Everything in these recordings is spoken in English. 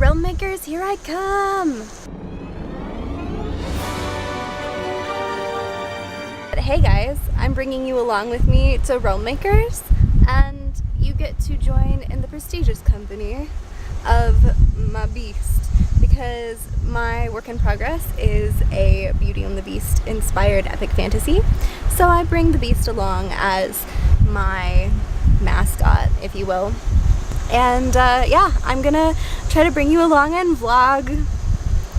Realm Makers, here I come! Hey guys, I'm bringing you along with me to Realm Makers, and you get to join in the prestigious company of my beast, because my work in progress is a Beauty and the Beast inspired epic fantasy. So I bring the beast along as my mascot, if you will. And yeah, I'm gonna try to bring you along and vlog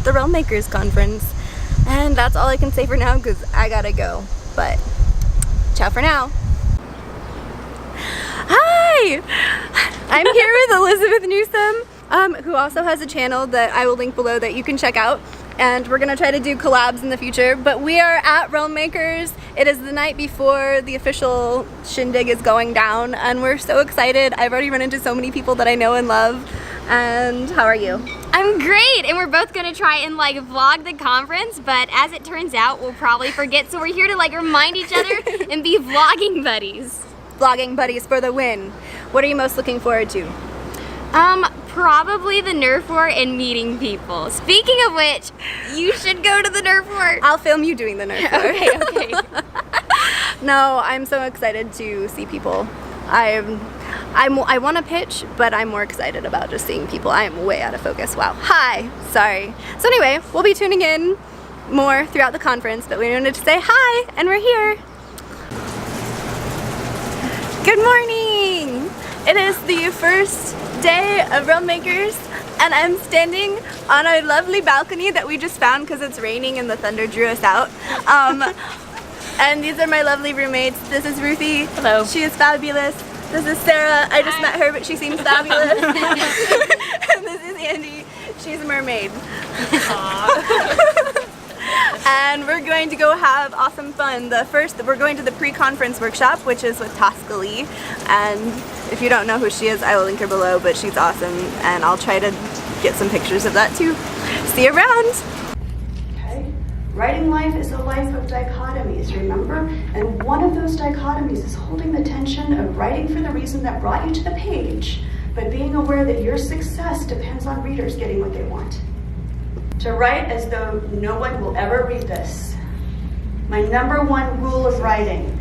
the Realm Makers conference. And that's all I can say for now because I gotta go. But ciao for now. Hi! I'm here with Elizabeth Newsome, who also has a channel that I will link below that you can check out. And we're gonna try to do collabs in the future, but we are at Realm Makers. It is the night before the official shindig is going down, and we're so excited. I've already run into so many people that I know and love. And how are you? I'm great, and we're both gonna try and like vlog the conference, but as it turns out, we'll probably forget, so we're here to like remind each other and be vlogging buddies. Vlogging buddies for the win. What are you most looking forward to? Probably the Nerf War and meeting people. Speaking of which, you should go to the Nerf War. I'll film you doing the Nerf War. Okay. No, I'm so excited to see people. I want to pitch, but I'm more excited about just seeing people. I am way out of focus. Wow. Hi. Sorry. So anyway, we'll be tuning in more throughout the conference, but we wanted to say hi, and we're here. Good morning. It is the first day of Realm Makers, and I'm standing on a lovely balcony that we just found because it's raining and the thunder drew us out. And these are my lovely roommates. This is Ruthie. Hello. She is fabulous. This is Sarah. I just met her, but she seems fabulous. And this is Andy. She's a mermaid. And we're going to go have awesome fun. We're going to the pre-conference workshop, which is with Tosca Lee. And if you don't know who she is, I will link her below, but she's awesome. And I'll try to get some pictures of that too. See you around. Okay. Writing life is a life of dichotomies, remember? And one of those dichotomies is holding the tension of writing for the reason that brought you to the page, but being aware that your success depends on readers getting what they want. To write as though no one will ever read this. My #1 rule of writing.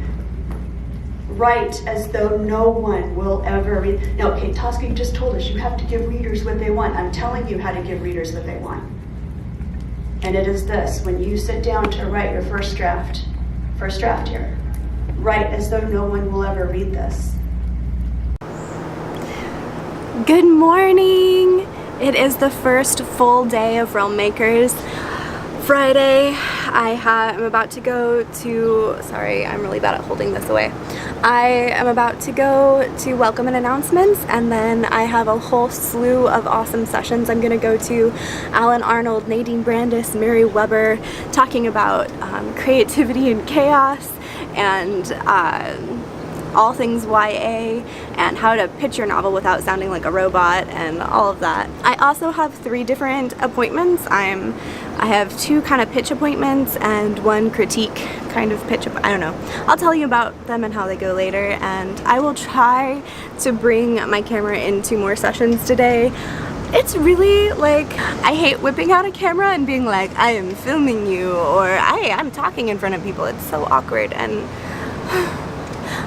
Write as though no one will ever read. Now, okay, Tosca, you just told us you have to give readers what they want. I'm telling you how to give readers what they want. And it is this: when you sit down to write your first draft here, write as though no one will ever read this. Good morning. It is the first full day of Realm Makers. Friday, I'm about to go to, sorry, I'm really bad at holding this away. I am about to go to welcome and announcements, and then I have a whole slew of awesome sessions. I'm gonna go to Alan Arnold, Nadine Brandis, Mary Weber, talking about creativity and chaos, and all things YA, and how to pitch your novel without sounding like a robot, and all of that. I also have 3 different appointments. I have 2 kind of pitch appointments and 1 critique kind of pitch. I don't know. I'll tell you about them and how they go later, and I will try to bring my camera into more sessions today. It's really like, I hate whipping out a camera and being like, I am filming you, or I'm talking in front of people. It's so awkward, and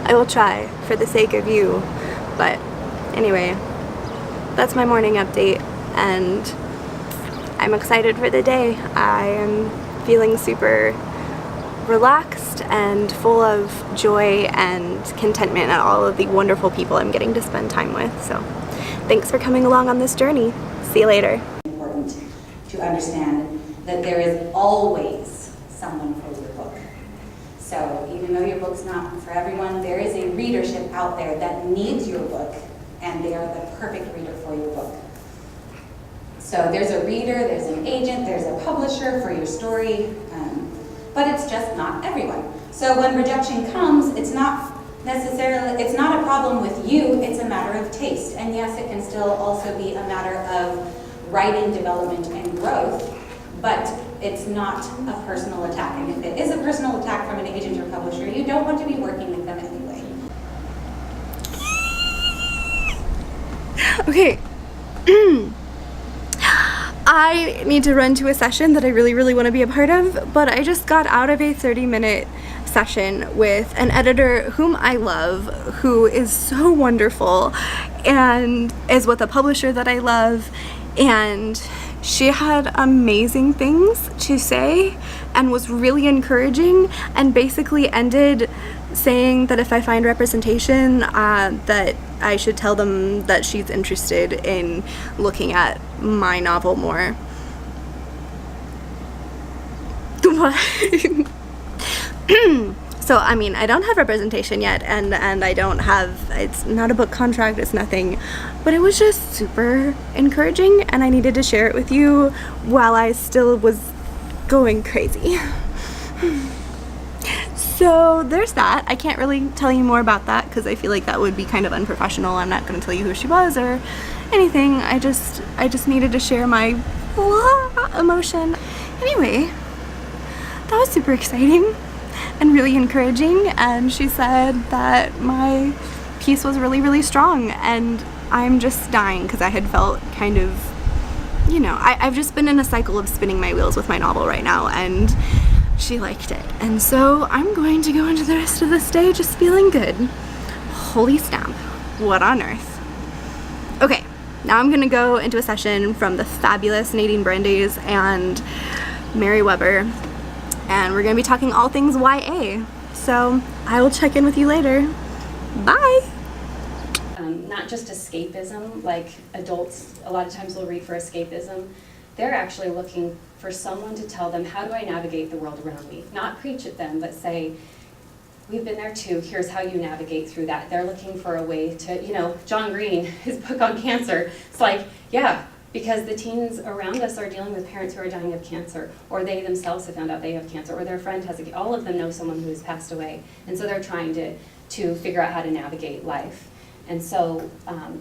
I will try for the sake of you. But anyway, that's my morning update, and I'm excited for the day. I am feeling super relaxed and full of joy and contentment at all of the wonderful people I'm getting to spend time with. So thanks for coming along on this journey. See you later. It's important to understand that there is always someone for your book. So even though your book's not for everyone, there is a readership out there that needs your book, and they are the perfect reader for your book. So there's a reader, there's an agent, there's a publisher for your story, but it's just not everyone. So when rejection comes, it's not a problem with you, it's a matter of taste. And yes, it can still also be a matter of writing development and growth, but it's not a personal attack. And if it is a personal attack from an agent or publisher, you don't want to be working with them anyway. Okay. I need to run to a session that I really want to be a part of, but I just got out of a 30-minute session with an editor whom I love, who is so wonderful and is with a publisher that I love, and she had amazing things to say and was really encouraging, and basically ended saying that if I find representation, that I should tell them that she's interested in looking at my novel more. What? So, I mean, I don't have representation yet, and I don't have, it's not a book contract, it's nothing, but it was just super encouraging, and I needed to share it with you while I still was going crazy. So there's that. I can't really tell you more about that because I feel like that would be kind of unprofessional. I'm not going to tell you who she was or anything. I just needed to share my emotion. Anyway, that was super exciting and really encouraging, and she said that my piece was really strong, and I'm just dying because I had felt kind of, you know, I've just been in a cycle of spinning my wheels with my novel right now, and she liked it, and so I'm going to go into the rest of this day just feeling good. Holy snap, what on earth. Okay, now I'm gonna go into a session from the fabulous Nadine Brandeis and Mary Weber, and we're gonna be talking all things YA. So I will check in with you later. Bye. Not just escapism, like adults a lot of times will read for escapism. They're actually looking for someone to tell them, how do I navigate the world around me? Not preach at them, but say, we've been there too, here's how you navigate through that. They're looking for a way to, you know, John Green, his book on cancer, it's like, yeah, because the teens around us are dealing with parents who are dying of cancer, or they themselves have found out they have cancer, or their friend has all of them know someone who has passed away, and so they're trying to figure out how to navigate life. And so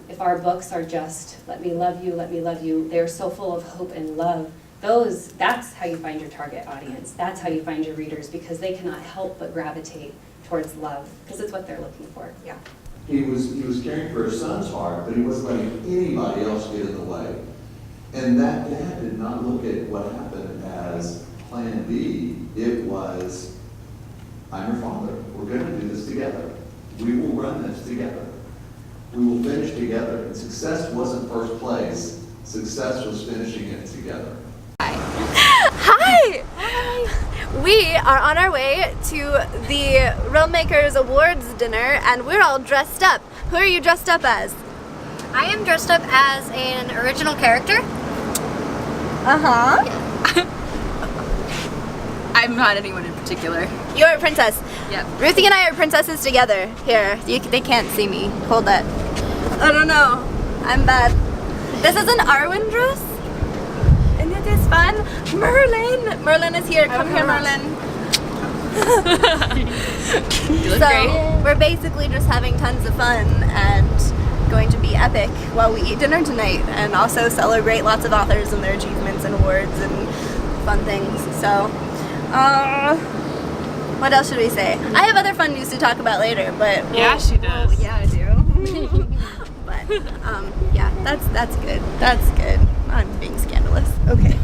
if our books are just, let me love you, they're so full of hope and love, that's how you find your target audience. That's how you find your readers, because they cannot help but gravitate towards love, because it's what they're looking for. Yeah. He was caring for his son's heart, but he wasn't letting anybody else get in the way. And that dad did not look at what happened as plan B. It was, I'm your father. We're going to do this together. We will run this together. We will finish together. And success wasn't first place. Success was finishing it together. Hi! We are on our way to the Realmakers Awards dinner, and we're all dressed up. Who are you dressed up as? I am dressed up as an original character. Uh-huh. I'm not anyone in particular. You're a princess. Yep. Ruthie and I are princesses together. Here, they can't see me. Hold that. I don't know. I'm bad. This is an Arwen dress. And it is fun. Merlin! Merlin is here. Come here, Merlin. You look So, great. we're basically just having tons of fun and going to be epic while we eat dinner tonight, and also celebrate lots of authors and their achievements and awards and fun things. So, what else should we say? I have other fun news to talk about later, but Yeah, she does. yeah, I do. But yeah, that's good. That's good. I'm being scandalous. Okay.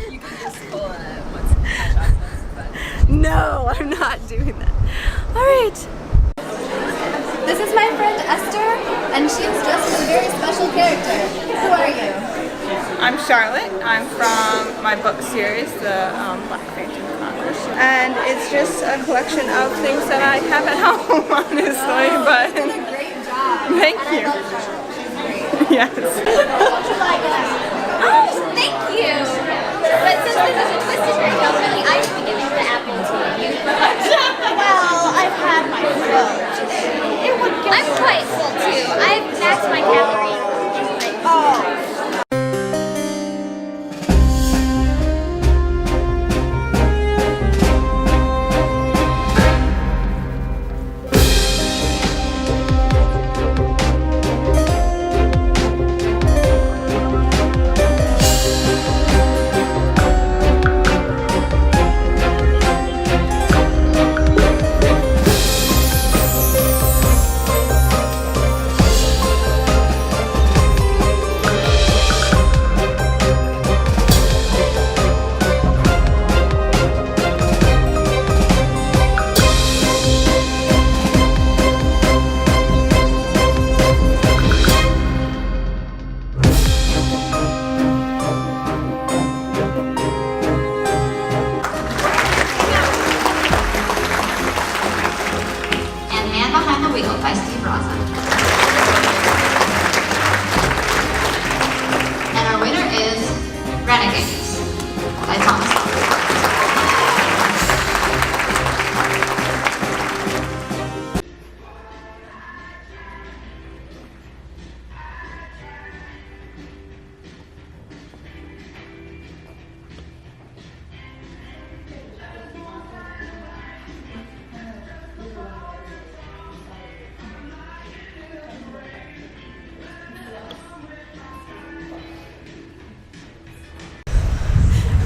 You can just pull what's cash but No, I'm not doing that. All right. This is my friend Esther, and she is dressed as a very special character. Who are you? I'm Charlotte. I'm from my book series, the Black Phantom Chronicles, and it's just a collection of things that I have at home, honestly. But You did a great job. Thank And you. I love her. She's great. yes. Oh, thank you. But since this is a twisted breakup, really, I should be giving the apple to you. Well, I've had my fill. I'm quite full too. I've maxed my calories. Oh.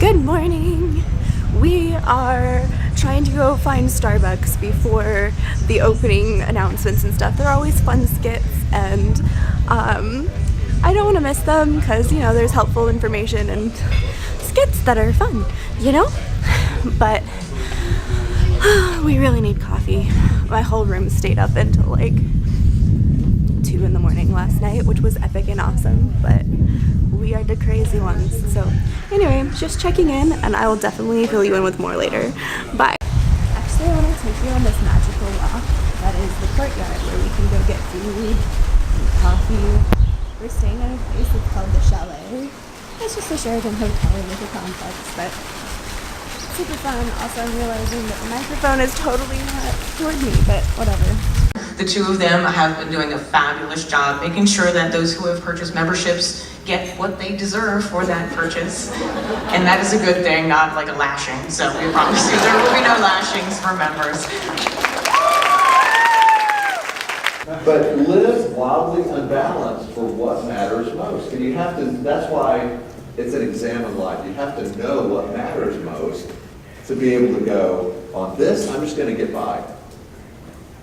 Good morning! We are trying to go find Starbucks before the opening announcements and stuff. They're always fun skits, and I don't want to miss them because, you know, there's helpful information and skits that are fun, you know? But we really need coffee. My whole room stayed up until like 2 in the morning last night, which was epic and awesome, but we are the crazy ones. So anyway, just checking in, and I will definitely fill you in with more later. Bye. Actually, I want to take you on this magical walk that is the courtyard where we can go get food and coffee. We're staying at a place that's called the Chalet. It's just a Sheraton hotel in the complex, but super fun. Also, I'm realizing that the microphone is totally not toward me, but whatever. The two of them have been doing a fabulous job making sure that those who have purchased memberships get what they deserve for that purchase. And that is a good thing, not like a lashing. So we promise you there will be no lashings for members. But live wildly unbalanced for what matters most. And you have to, that's why it's an examined life. You have to know what matters most to be able to go, on this, I'm just going to get by.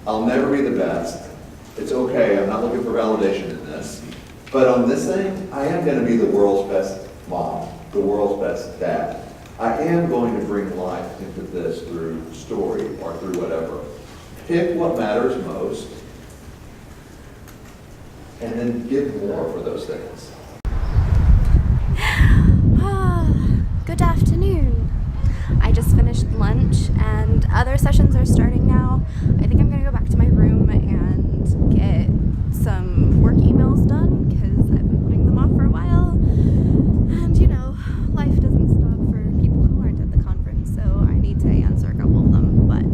I'll never be the best. It's okay, I'm not looking for validation in this. But on this thing, I am going to be the world's best mom, the world's best dad. I am going to bring life into this through story or through whatever. Pick what matters most, and then give more for those things. Good afternoon. I just finished lunch and other sessions are starting now. I think I'm gonna go back to my room and get some work emails done because I've been putting them off for a while. And you know, life doesn't stop for people who aren't at the conference, so I need to answer a couple of them. But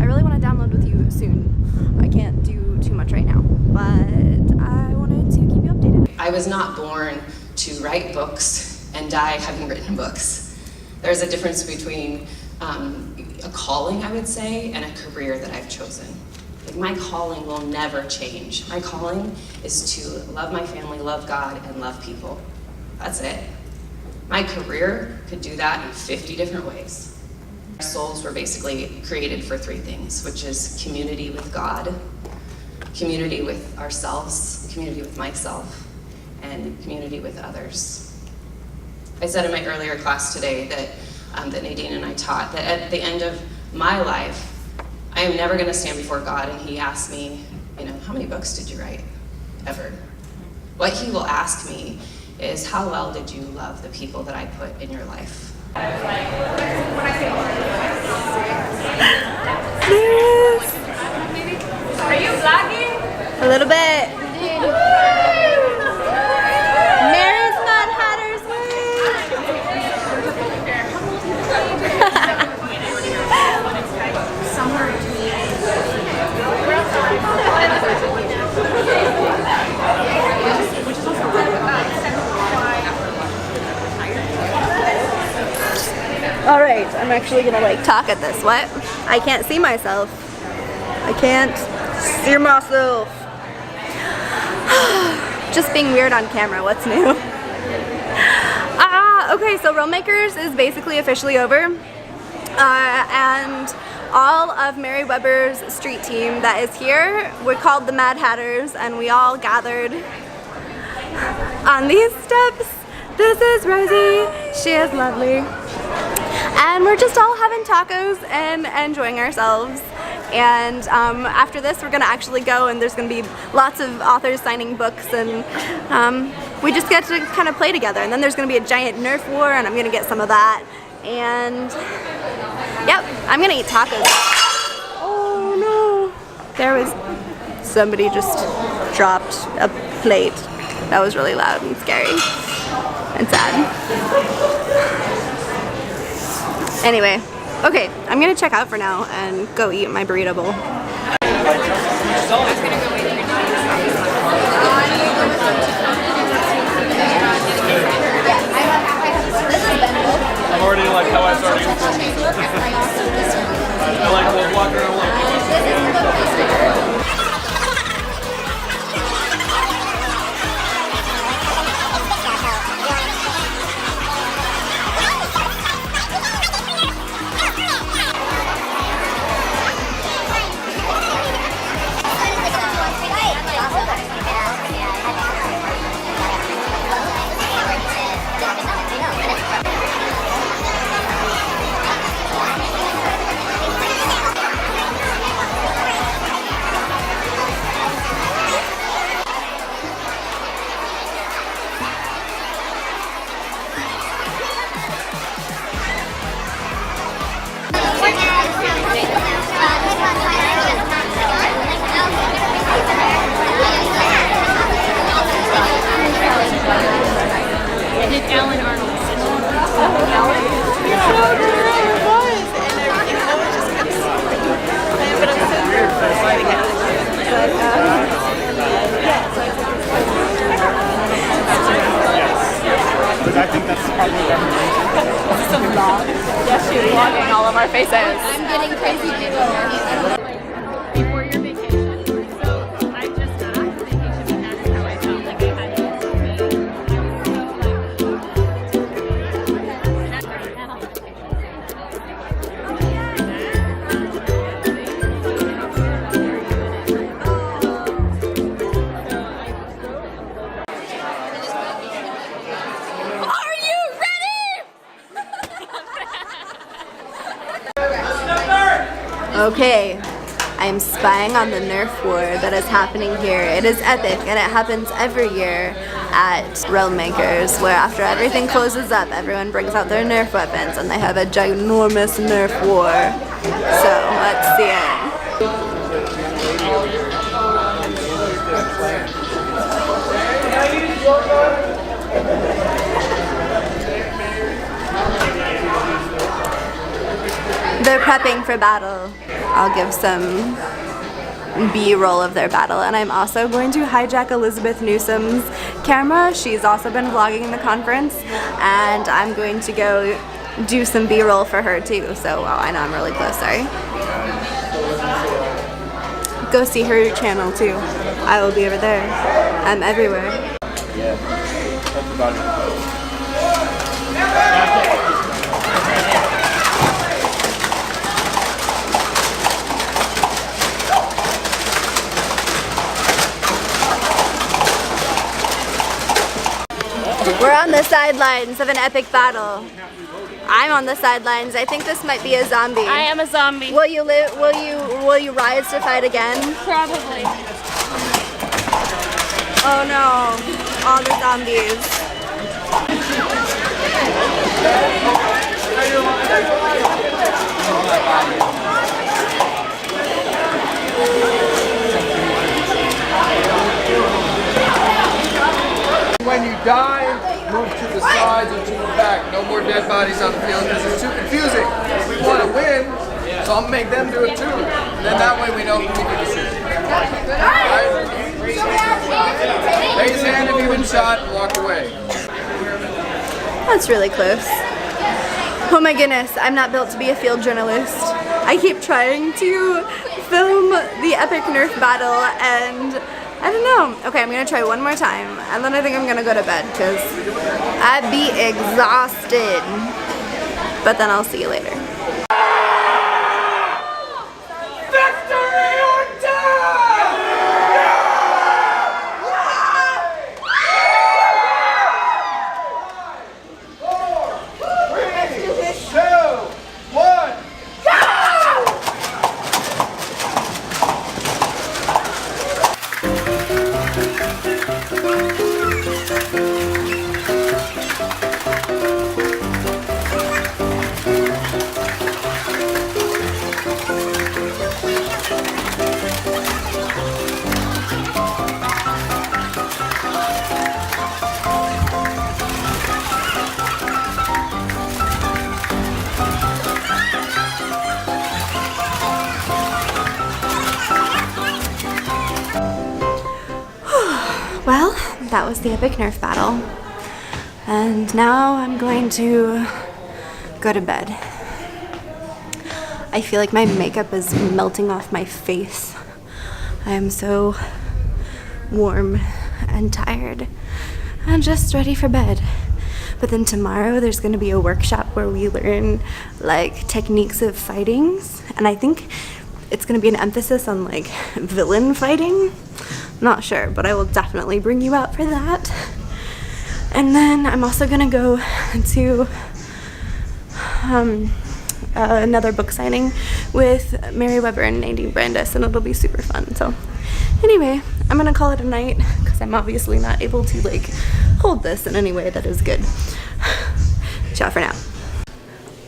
I really want to download with you soon. I can't do too much right now, but I wanted to keep you updated. I was not born to write books and die having written books. There's a difference between a calling, I would say, and a career that I've chosen. Like, my calling will never change. My calling is to love my family, love God, and love people. That's it. My career could do that in 50 different ways. Our souls were basically created for 3 things, which is community with God, community with ourselves, community with myself, and community with others. I said in my earlier class today that Nadine and I taught that at the end of my life, I am never going to stand before God and He asks me, you know, how many books did you write, ever? What He will ask me is, how well did you love the people that I put in your life? Yes. Are you vlogging? A little bit. Mary's Mad Hatter's All right, I'm actually gonna like talk at this. What? I can't see myself. I can't see myself. Just being weird on camera, what's new? Okay, so Realmakers is basically officially over. And all of Mary Weber's street team that is here, we're called the Mad Hatters, and we all gathered on these steps. This is Rosie, she is lovely. And we're just all having tacos and enjoying ourselves. And after this, we're gonna actually go, and there's gonna be lots of authors signing books, and we just get to kind of play together. And then there's gonna be a giant Nerf war, and I'm gonna get some of that. And yep, I'm gonna eat tacos. Oh no! There was somebody just dropped a plate. That was really loud and scary and sad. Anyway, okay, I'm gonna check out for now and go eat my burrito bowl. I'm already like how I started. I like the walker. I like Is this a vlog? Yes, she's vlogging all of our faces. I'm getting crazy people. Before your vacation, so I just got off the vacation, and that is how I felt like I had to Okay, I am spying on the Nerf war that is happening here. It is epic, and it happens every year at Realm Makers, where after everything closes up, everyone brings out their Nerf weapons, and they have a ginormous Nerf war. So, let's see it. They're prepping for battle. I'll give some B-roll of their battle, and I'm also going to hijack Elizabeth Newsom's camera. She's also been vlogging the conference, and I'm going to go do some B-roll for her too. So, wow, I know I'm really close, sorry. Go see her channel too. I will be over there. I'm everywhere. Yeah, that's about it. We're on the sidelines of an epic battle. I'm on the sidelines. I think this might be a zombie. I am a zombie. Will you live? Will you rise to fight again? Probably. Oh no! All the zombies. When you die, move to the sides or to the back. No more dead bodies on the field because it's too confusing. We want to win, so I'll make them do it too. And then that way we know who we can decision. Right? Raise hand if you've been shot and walk away. That's really close. Oh my goodness, I'm not built to be a field journalist. I keep trying to film the epic Nerf battle, and I don't know. Okay, I'm gonna try one more time, and then I think I'm gonna go to bed because I'd be exhausted. But then I'll see you later. Victory or death! Well, that was the epic Nerf battle. And now I'm going to go to bed. I feel like my makeup is melting off my face. I am so warm and tired and just ready for bed. But then tomorrow there's going to be a workshop where we learn like techniques of fightings, and I think it's going to be an emphasis on like villain fighting. Not sure, but I will definitely bring you out for that. And then I'm also gonna go to another book signing with Mary Weber and Nadine Brandis, and it'll be super fun. So anyway, I'm gonna call it a night because I'm obviously not able to like hold this in any way that is good. Ciao for now.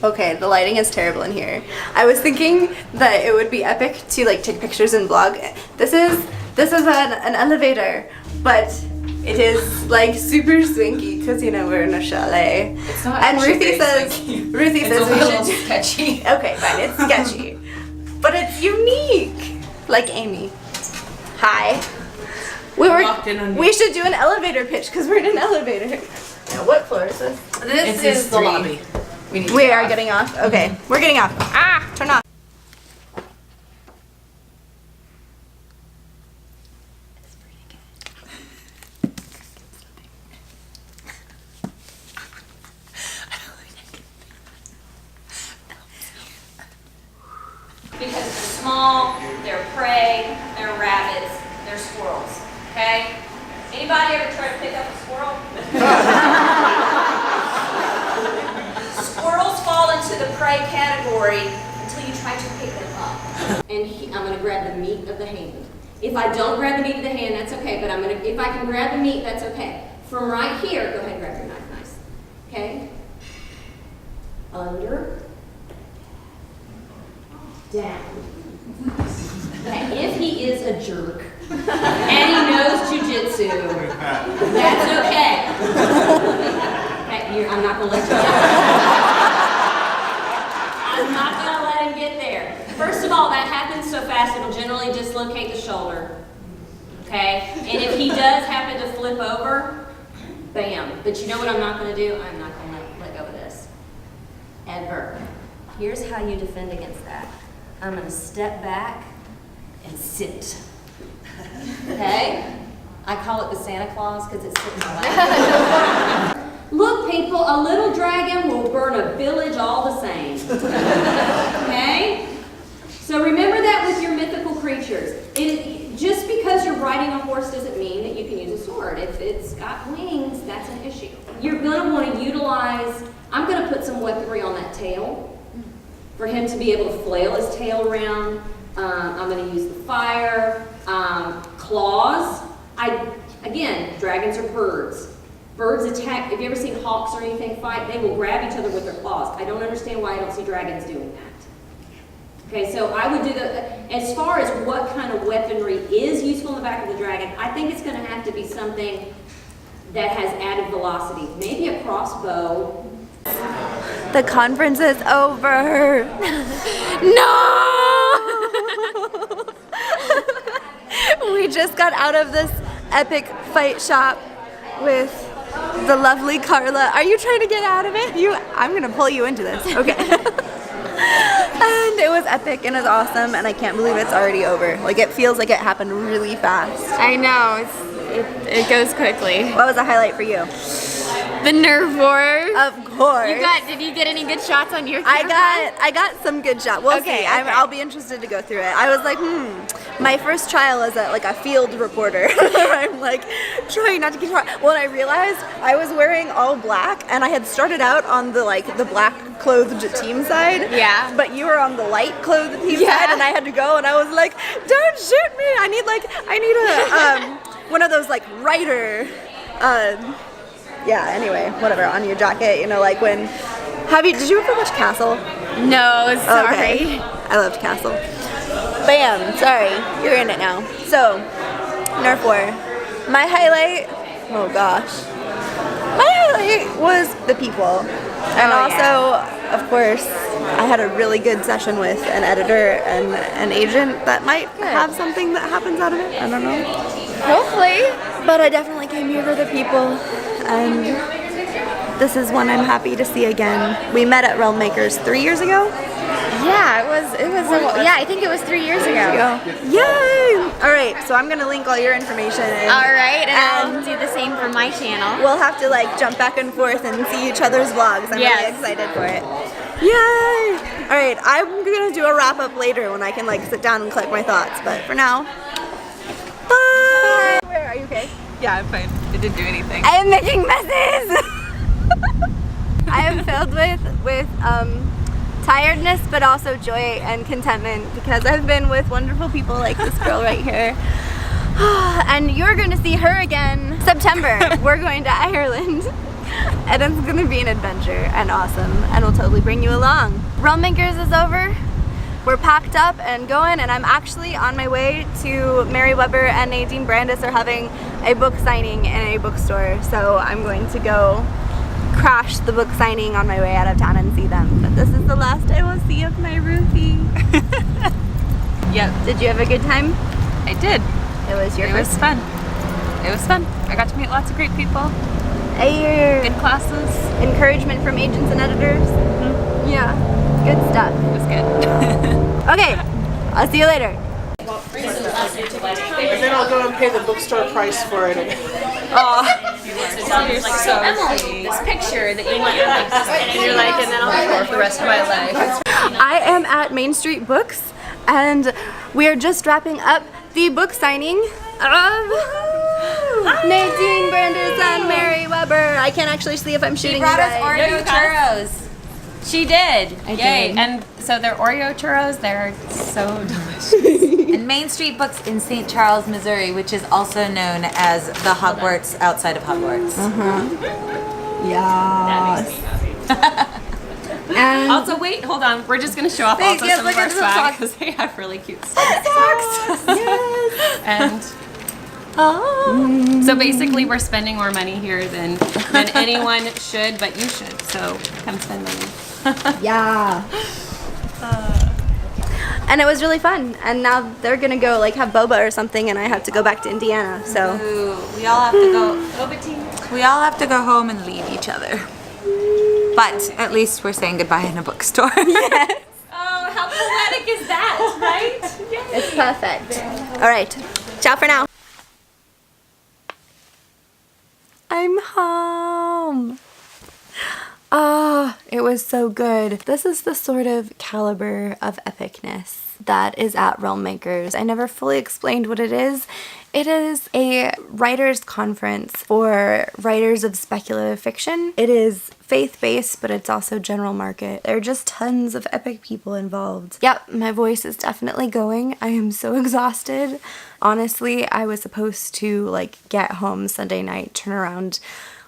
Okay, the lighting is terrible in here. I was thinking that it would be epic to like take pictures and vlog. This is an elevator, but it is like super swanky because you know we're in a chalet. It's not and actually Ruthie says it's we a little should sketchy. Okay, fine, it's sketchy, but it's unique. Like Amy. Hi. We should do an elevator pitch because we're in an elevator. Now, what floor is this? This is the lobby. We are getting off. Okay, we're getting off. Ah, turn off. Because they're small, they're prey, they're rabbits, they're squirrels, okay? Anybody ever try to pick up a squirrel? Squirrels fall into the prey category until you try to pick them up. And I'm gonna grab the meat of the hand. If I don't grab the meat of the hand, that's okay, but if I can grab the meat, that's okay. From right here, go ahead and grab your knife, nice. Okay? Under. Down. Okay, if he is a jerk and he knows jujitsu, that's okay. Okay, I'm not gonna let you get I'm not gonna let him get there. First of all, that happens so fast it'll generally dislocate the shoulder. Okay? And if he does happen to flip over, bam. But you know what I'm not gonna do? I'm not gonna let go of this. Ever. Here's how you defend against that. I'm gonna step back and sit. Okay? I call it the Santa Claus because it's sitting on my lap. Look, people, a little dragon will burn a village all the same. Okay? So remember that with your mythical creatures. Just because you're riding a horse doesn't mean that you can use a sword. If it's got wings, that's an issue. You're gonna want to utilize, I'm gonna put some weaponry on that tail for him to be able to flail his tail around. I'm going to use the fire, claws. Again, dragons are birds. Birds attack. Have you ever seen hawks or anything fight? They will grab each other with their claws. I don't understand why I don't see dragons doing that. Okay, so I would do as far as what kind of weaponry is useful in the back of the dragon, I think it's going to have to be something that has added velocity. Maybe a crossbow. The conference is over. No! We just got out of this epic fight shop with the lovely Carla. Are you trying to get out of it? I'm gonna pull you into this. Okay. And it was epic and it was awesome and I can't believe it's already over. Like it feels like it happened really fast. I know, it goes quickly. What was the highlight for you? The nerve war. Of course. Did you get any good shots on your camera? I got some good shots. We'll see. I'll be interested to go through it. I was like, my first trial as a field reporter. I'm like trying not to get shot. Well, I realized I was wearing all black and I had started out on the black clothed team side. Yeah. But you were on the light clothed team side and I had to go and I was like, don't shoot me. I need a one of those writer yeah, anyway, whatever, on your jacket, like when, did you ever watch Castle? No, sorry. Okay. I loved Castle. Bam, sorry, you're in it now. So, Nerf War. My highlight, oh gosh. My highlight was the people. And also, of course, I had a really good session with an editor and an agent that might have something that happens out of it. I don't know. Hopefully. But I definitely came here for the people. And this is one I'm happy to see again. We met at Realm Makers 3 years ago. Yeah, I think it was 3 years ago. Yay! All right, so I'm gonna link all your information. All right, and I'll do the same for my channel. We'll have to jump back and forth and see each other's vlogs. I'm really excited for it. Yay! All right, I'm gonna do a wrap up later when I can sit down and collect my thoughts. But for now, bye. Where are you okay? Yeah, I'm fine. It didn't do anything. I am making messes. I am filled with tiredness, but also joy and contentment because I've been with wonderful people like this girl right here. And you're going to see her again September. We're going to Ireland. And it's going to be an adventure and awesome. And we'll totally bring you along. Realm Makers is over. We're packed up and going, and I'm actually on my way to Mary Weber and Nadine Brandis are having a book signing in a bookstore. So I'm going to go crash the book signing on my way out of town and see them. But this is the last I will see of my Ruthie. Yep. Did you have a good time? I did. It was your first. It was fun. It was fun. I got to meet lots of great people. Good classes. Encouragement from agents and editors. Yeah, good stuff. It was good. Okay, I'll see you later. And then I'll go and pay the bookstore price for it. So Emily, this picture that you want your life to stay. And you're like, and then I'll be for the rest of my life. I am at Main Street Books, and we are just wrapping up the book signing of Nadine Brandes and Mary Weber. I can't actually see if I'm shooting. She brought us right. Oreo churros. She did. I Yay. did. And so they're Oreo churros. They're so delicious. And Main Street Books in St. Charles, Missouri, which is also known as the Hogwarts outside of Hogwarts. Yes. And also, wait, hold on. We're just going to show off Thanks, also yes, some look of our at the swag socks. because they have really cute socks. Yes. And so basically we're spending more money here than anyone should, but you should. So come spend money. Yeah. And it was really fun. And now they're gonna go like have boba or something, and I have to go back to Indiana. So Ooh, we all have to go. We all have to go home and leave each other. But at least we're saying goodbye in a bookstore. Yes. Oh, how poetic is that, right? It's perfect. All right. Ciao for now. I'm home. Ah, it was so good. This is the sort of caliber of epicness that is at Realm Makers. I never fully explained what it is. It is a writers' conference for writers of speculative fiction. It is faith-based, but it's also general market. There are just tons of epic people involved. Yep, my voice is definitely going. I am so exhausted. Honestly, I was supposed to like get home Sunday night, turn around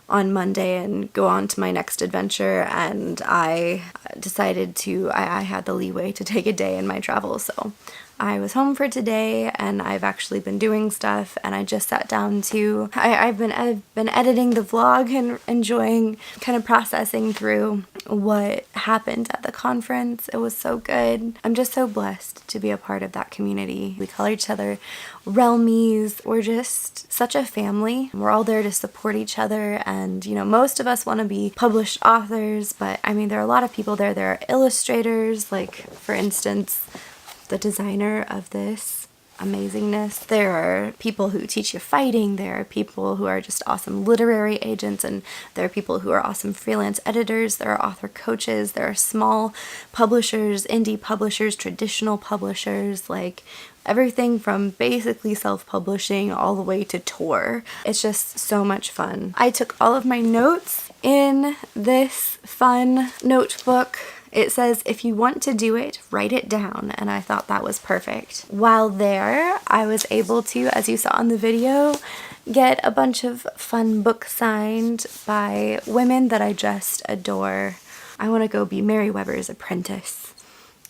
on Monday and go on to my next adventure, and I decided I had the leeway to take a day in my travel, so I was home for today, and I've actually been doing stuff, and I just sat down to I've been editing the vlog and enjoying kind of processing through what happened at the conference. It was so good. I'm just so blessed to be a part of that community. We call each other Realmies. We're just such a family. We're all there to support each other, and you know, most of us want to be published authors, but I mean, there are a lot of people there. There are illustrators, like for instance the designer of this amazingness. There are people who teach you fighting. There are people who are just awesome literary agents, and there are people who are awesome freelance editors. There are author coaches. There are small publishers, indie publishers, traditional publishers, like everything from basically self-publishing all the way to tour. It's just so much fun. I took all of my notes in this fun notebook. It says, if you want to do it, write it down, and I thought that was perfect. While there, I was able to, as you saw in the video, get a bunch of fun books signed by women that I just adore. I want to go be Mary Weber's apprentice.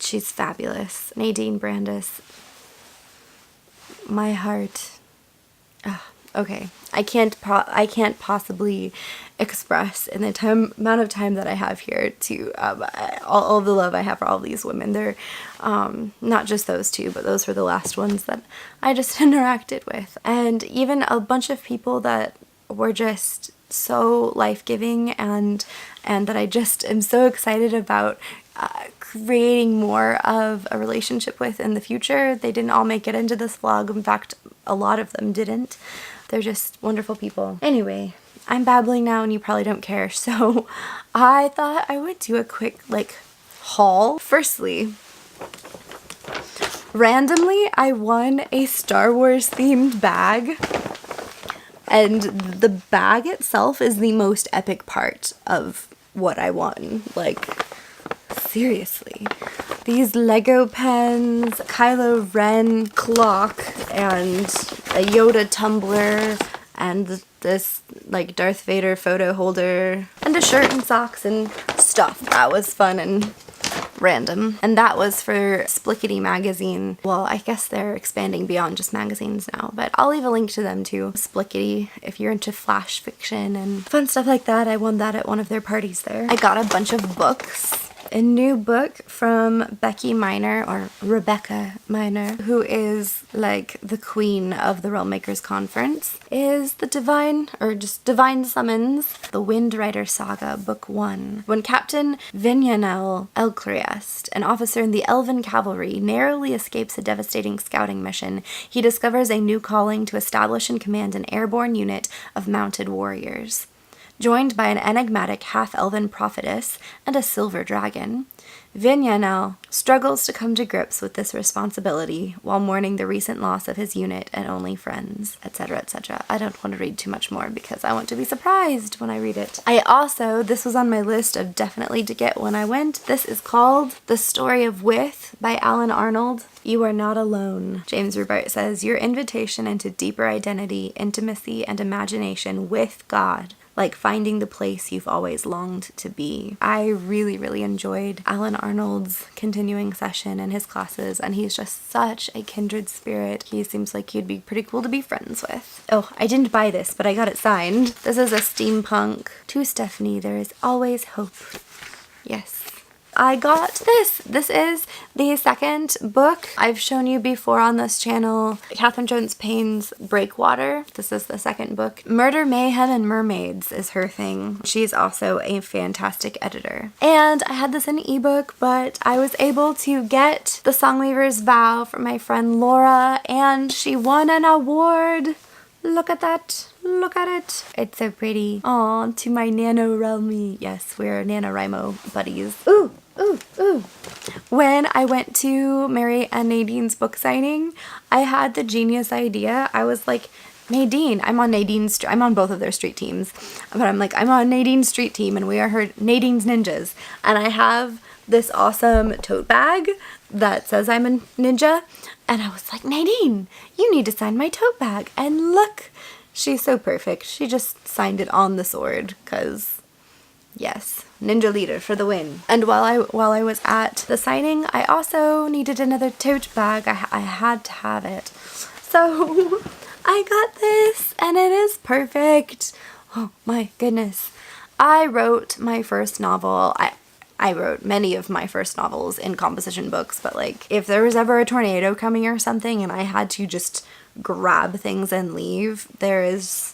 She's fabulous. Nadine Brandes. My heart. Okay, I can't possibly express in the amount of time that I have here to all of the love I have for all these women. They're not just those two, but those were the last ones that I just interacted with, and even a bunch of people that were just so life-giving and that I just am so excited about creating more of a relationship with in the future. They didn't all make it into this vlog. In fact, a lot of them didn't. They're just wonderful people. Anyway, I'm babbling now and you probably don't care, so I thought I would do a quick haul. Firstly, randomly I won a Star Wars themed bag, and the bag itself is the most epic part of what I won. Like, seriously. These Lego pens, Kylo Ren clock, and a Yoda tumbler, and this Darth Vader photo holder, and a shirt and socks and stuff. That was fun and random. And that was for Splickety magazine. Well, I guess they're expanding beyond just magazines now, but I'll leave a link to them too. Splickety, if you're into flash fiction and fun stuff like that. I won that at one of their parties there. I got a bunch of books. A new book from Becky Miner, or Rebecca Miner, who is like the queen of the Realmmakers Conference, is the Divine Summons, the Wind Rider Saga, Book 1. When Captain Vinyanel Elcriest, an officer in the Elven Cavalry, narrowly escapes a devastating scouting mission, he discovers a new calling to establish and command an airborne unit of mounted warriors. Joined by an enigmatic half-elven prophetess and a silver dragon, Vinyanel struggles to come to grips with this responsibility while mourning the recent loss of his unit and only friends, etc., etc. I don't want to read too much more because I want to be surprised when I read it. This was on my list of definitely to get when I went. This is called The Story of With by Alan Arnold. You are not alone. James Rubart says, your invitation into deeper identity, intimacy, and imagination with God, like finding the place you've always longed to be. I really, really enjoyed Alan Arnold's continuing session and his classes, and he's just such a kindred spirit. He seems like he'd be pretty cool to be friends with. Oh, I didn't buy this, but I got it signed. This is a steampunk. To Stephanie, there is always hope. Yes. I got this. This is the second book I've shown you before on this channel. Catherine Jones Payne's Breakwater. This is the second book. Murder, Mayhem, and Mermaids is her thing. She's also a fantastic editor. And I had this in ebook, but I was able to get The Songweaver's Vow from my friend Laura, and she won an award. Look at that. Look at it. It's so pretty. Aw, to my NaNoWriMo. Yes, we're NaNoWriMo buddies. Ooh, ooh, ooh. When I went to Mary and Nadine's book signing, I had the genius idea. I was like, Nadine, I'm on both of their street teams, but I'm on Nadine's street team and we are her Nadine's Ninjas. And I have this awesome tote bag that says I'm a ninja. And I was like, Nadine, you need to sign my tote bag. And look, she's so perfect. She just signed it on the sword because, yes, ninja leader for the win. And while I was at the signing, I also needed another tote bag. I had to have it. So I got this and it is perfect. Oh my goodness. I wrote my first novel. I wrote many of my first novels in composition books, but like if there was ever a tornado coming or something and I had to just grab things and leave, there is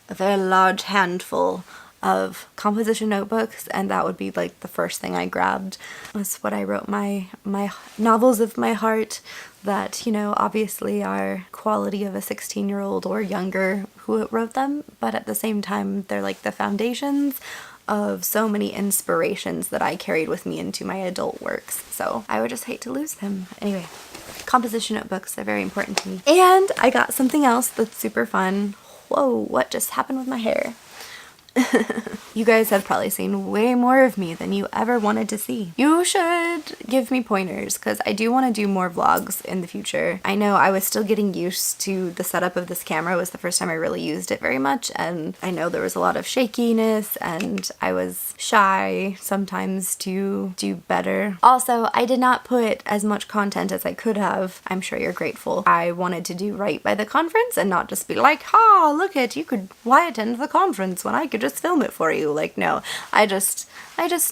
a very large handful of composition notebooks, and that would be like the first thing I grabbed. That's what I wrote my novels of my heart that, you know, obviously are quality of a 16-year-old or younger who wrote them, but at the same time they're like the foundations of so many inspirations that I carried with me into my adult works. So I would just hate to lose them. Anyway, composition notebooks are very important to me. And I got something else that's super fun. Whoa, what just happened with my hair? You guys have probably seen way more of me than you ever wanted to see. You should give me pointers because I do want to do more vlogs in the future. I know I was still getting used to the setup of this camera. It was the first time I really used it very much, and I know there was a lot of shakiness and I was shy sometimes to do better. Also, I did not put as much content as I could have. I'm sure you're grateful. I wanted to do right by the conference and not just be like, ha, look it, why attend the conference when I could just film it for you? Like, no, I just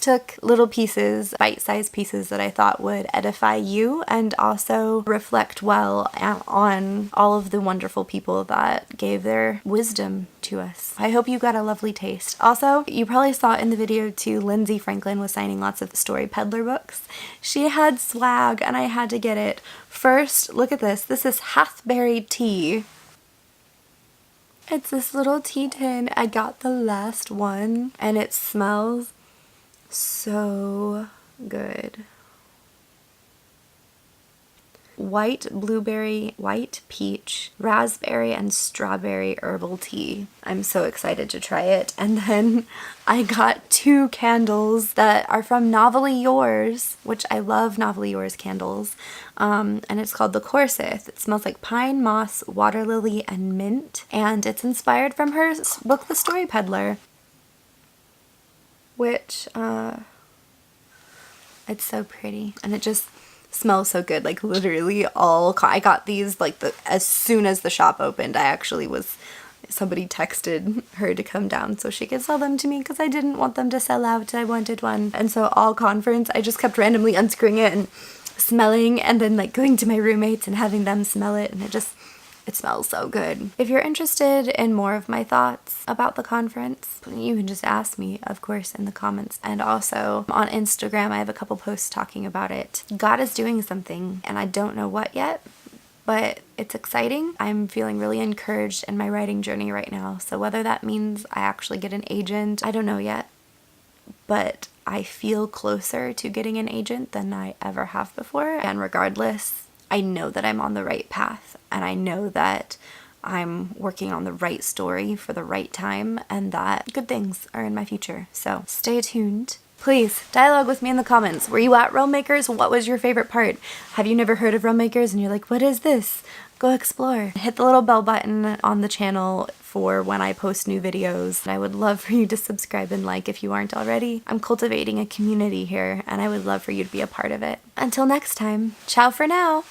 took little pieces, bite-sized pieces that I thought would edify you and also reflect well on all of the wonderful people that gave their wisdom to us. I hope you got a lovely taste. Also, you probably saw in the video too, Lindsay Franklin was signing lots of Story Peddler books. She had swag and I had to get it. First, look at this. This is Hathberry tea. It's this little tea tin. I got the last one and it smells so good. White blueberry, white peach, raspberry, and strawberry herbal tea. I'm so excited to try it. And then I got 2 candles that are from Novelly Yours, which I love Novelly Yours candles. And it's called the Corsith. It smells like pine, moss, water lily, and mint. And it's inspired from her book, The Story Peddler. Which, it's so pretty. And it just smells so good. Like literally I got these like as soon as the shop opened. I actually was somebody texted her to come down so she could sell them to me because I didn't want them to sell out. I wanted one. And so all conference, I just kept randomly unscrewing it and smelling, and then like going to my roommates and having them smell it, and it smells so good. If you're interested in more of my thoughts about the conference, you can just ask me, of course, in the comments. And also on Instagram, I have a couple posts talking about it. God is doing something, and I don't know what yet, but it's exciting. I'm feeling really encouraged in my writing journey right now. So whether that means I actually get an agent, I don't know yet, but I feel closer to getting an agent than I ever have before. And regardless, I know that I'm on the right path, and I know that I'm working on the right story for the right time, and that good things are in my future. So stay tuned. Please dialogue with me in the comments. Were you at Realm Makers? What was your favorite part? Have you never heard of Realm Makers and you're like, what is this? Go explore. Hit the little bell button on the channel for when I post new videos. I would love for you to subscribe and like if you aren't already. I'm cultivating a community here, and I would love for you to be a part of it. Until next time, ciao for now.